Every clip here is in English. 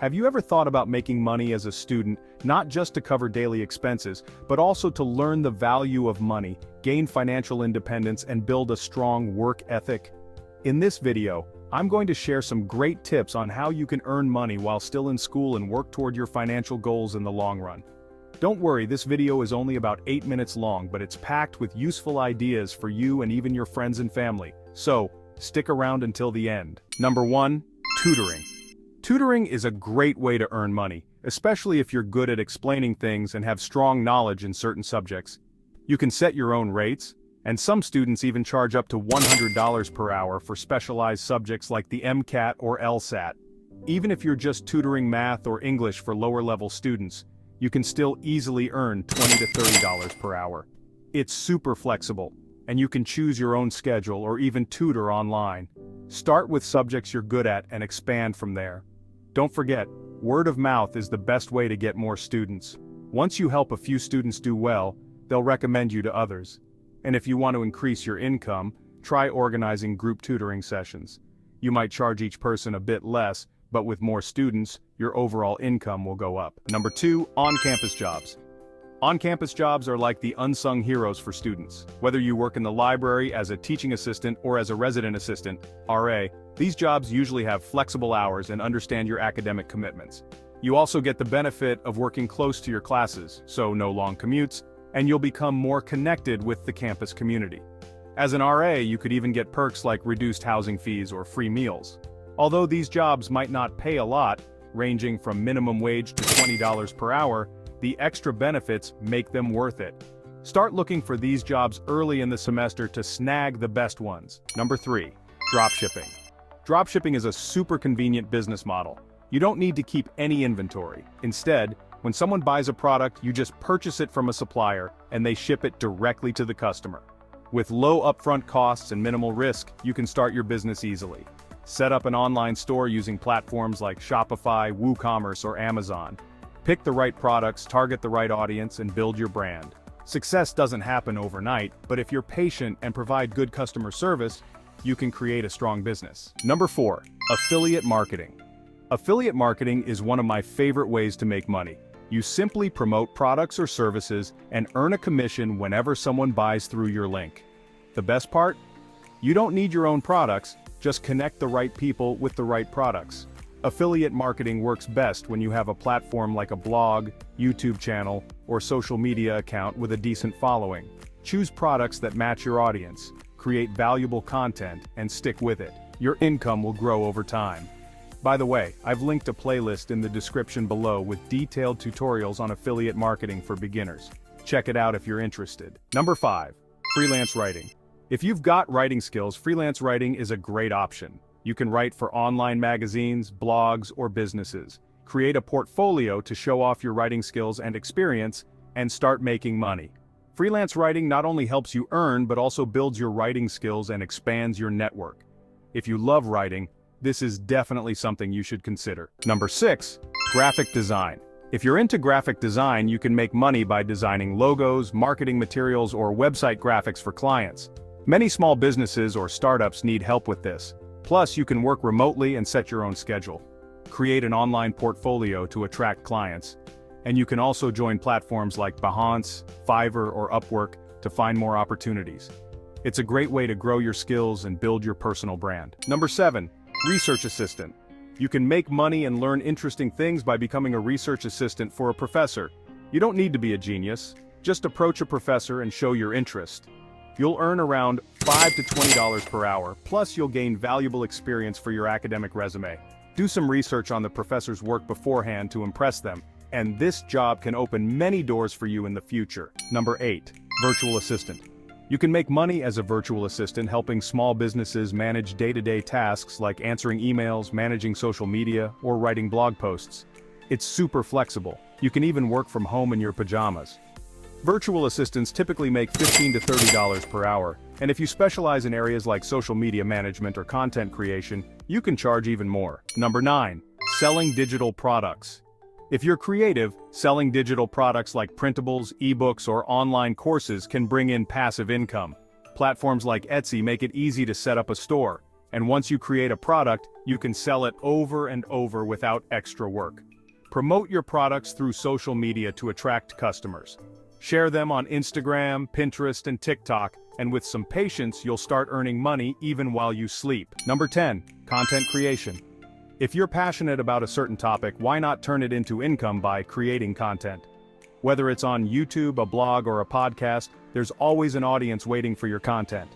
Have you ever thought about making money as a student, not just to cover daily expenses, but also to learn the value of money, gain financial independence, and build a strong work ethic? In this video, I'm going to share some great tips on how you can earn money while still in school and work toward your financial goals in the long run. Don't worry, this video is only about 8 minutes long, but it's packed with useful ideas for you and even your friends and family. So, stick around until the end. Number 1. Tutoring. Tutoring is a great way to earn money, especially if you're good at explaining things and have strong knowledge in certain subjects. You can set your own rates, and some students even charge up to $100 per hour for specialized subjects like the MCAT or LSAT. Even if you're just tutoring math or English for lower-level students, you can still easily earn $20 to $30 per hour. It's super flexible, and you can choose your own schedule or even tutor online. Start with subjects you're good at and expand from there. Don't forget, word of mouth is the best way to get more students. Once you help a few students do well, they'll recommend you to others. And if you want to increase your income, try organizing group tutoring sessions. You might charge each person a bit less, but with more students, your overall income will go up. Number 2, on-campus jobs. On-campus jobs are like the unsung heroes for students. Whether you work in the library as a teaching assistant or as a resident assistant, RA, these jobs usually have flexible hours and understand your academic commitments. You also get the benefit of working close to your classes, so no long commutes, and you'll become more connected with the campus community. As an RA, you could even get perks like reduced housing fees or free meals. Although these jobs might not pay a lot, ranging from minimum wage to $20 per hour, the extra benefits make them worth it. Start looking for these jobs early in the semester to snag the best ones. Number 3, dropshipping. Dropshipping is a super convenient business model. You don't need to keep any inventory. Instead, when someone buys a product, you just purchase it from a supplier, and they ship it directly to the customer. With low upfront costs and minimal risk, you can start your business easily. Set up an online store using platforms like Shopify, WooCommerce, or Amazon. Pick the right products, target the right audience, and build your brand. Success doesn't happen overnight, but if you're patient and provide good customer service, you can create a strong business. Number 4, affiliate marketing. Affiliate marketing is one of my favorite ways to make money. You simply promote products or services and earn a commission whenever someone buys through your link. The best part? You don't need your own products, just connect the right people with the right products. Affiliate marketing works best when you have a platform like a blog, YouTube channel, or social media account with a decent following. Choose products that match your audience, create valuable content, and stick with it. Your income will grow over time. By the way, I've linked a playlist in the description below with detailed tutorials on affiliate marketing for beginners. Check it out if you're interested. Number 5, freelance writing. If you've got writing skills, freelance writing is a great option. You can write for online magazines, blogs, or businesses. Create a portfolio to show off your writing skills and experience, and start making money. Freelance writing not only helps you earn, but also builds your writing skills and expands your network. If you love writing, this is definitely something you should consider. Number 6, graphic design. If you're into graphic design, you can make money by designing logos, marketing materials, or website graphics for clients. Many small businesses or startups need help with this. Plus, you can work remotely and set your own schedule. Create an online portfolio to attract clients. And you can also join platforms like Behance, Fiverr, or Upwork to find more opportunities. It's a great way to grow your skills and build your personal brand. Number 7, research assistant. You can make money and learn interesting things by becoming a research assistant for a professor. You don't need to be a genius. Just approach a professor and show your interest. You'll earn around $5 to $20 per hour, plus you'll gain valuable experience for your academic resume. Do some research on the professor's work beforehand to impress them, and this job can open many doors for you in the future. Number 8, virtual assistant. You can make money as a virtual assistant helping small businesses manage day-to-day tasks like answering emails, managing social media, or writing blog posts. It's super flexible. You can even work from home in your pajamas. Virtual assistants typically make $15 to $30 per hour, and if you specialize in areas like social media management or content creation, you can charge even more. Number 9, selling digital products. If you're creative, selling digital products like printables, ebooks, or online courses can bring in passive income. Platforms like Etsy make it easy to set up a store. And once you create a product, you can sell it over and over without extra work. Promote your products through social media to attract customers. Share them on Instagram, Pinterest, and TikTok, and with some patience, you'll start earning money even while you sleep. Number 10, content creation. If you're passionate about a certain topic, why not turn it into income by creating content? Whether it's on YouTube, a blog, or a podcast, there's always an audience waiting for your content.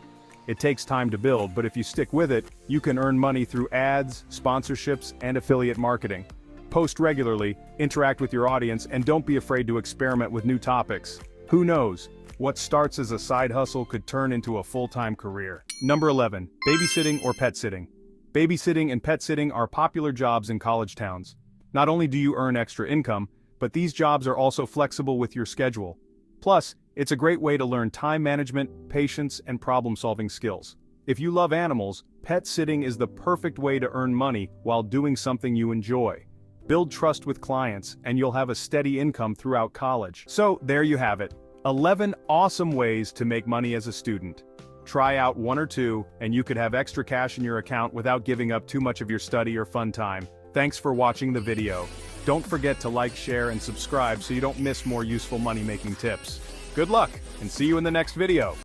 It takes time to build, but if you stick with it, you can earn money through ads, sponsorships, and affiliate marketing. Post regularly, interact with your audience, and don't be afraid to experiment with new topics. Who knows? What starts as a side hustle could turn into a full-time career. Number 11, babysitting or pet sitting. Babysitting and pet sitting are popular jobs in college towns. Not only do you earn extra income, but these jobs are also flexible with your schedule. Plus, it's a great way to learn time management, patience, and problem-solving skills. If you love animals, pet sitting is the perfect way to earn money while doing something you enjoy. Build trust with clients, and you'll have a steady income throughout college. So, there you have it. 11 awesome ways to make money as a student. Try out one or two, and you could have extra cash in your account without giving up too much of your study or fun time. Thanks for watching the video. Don't forget to like, share, and subscribe so you don't miss more useful money-making tips. Good luck, and see you in the next video.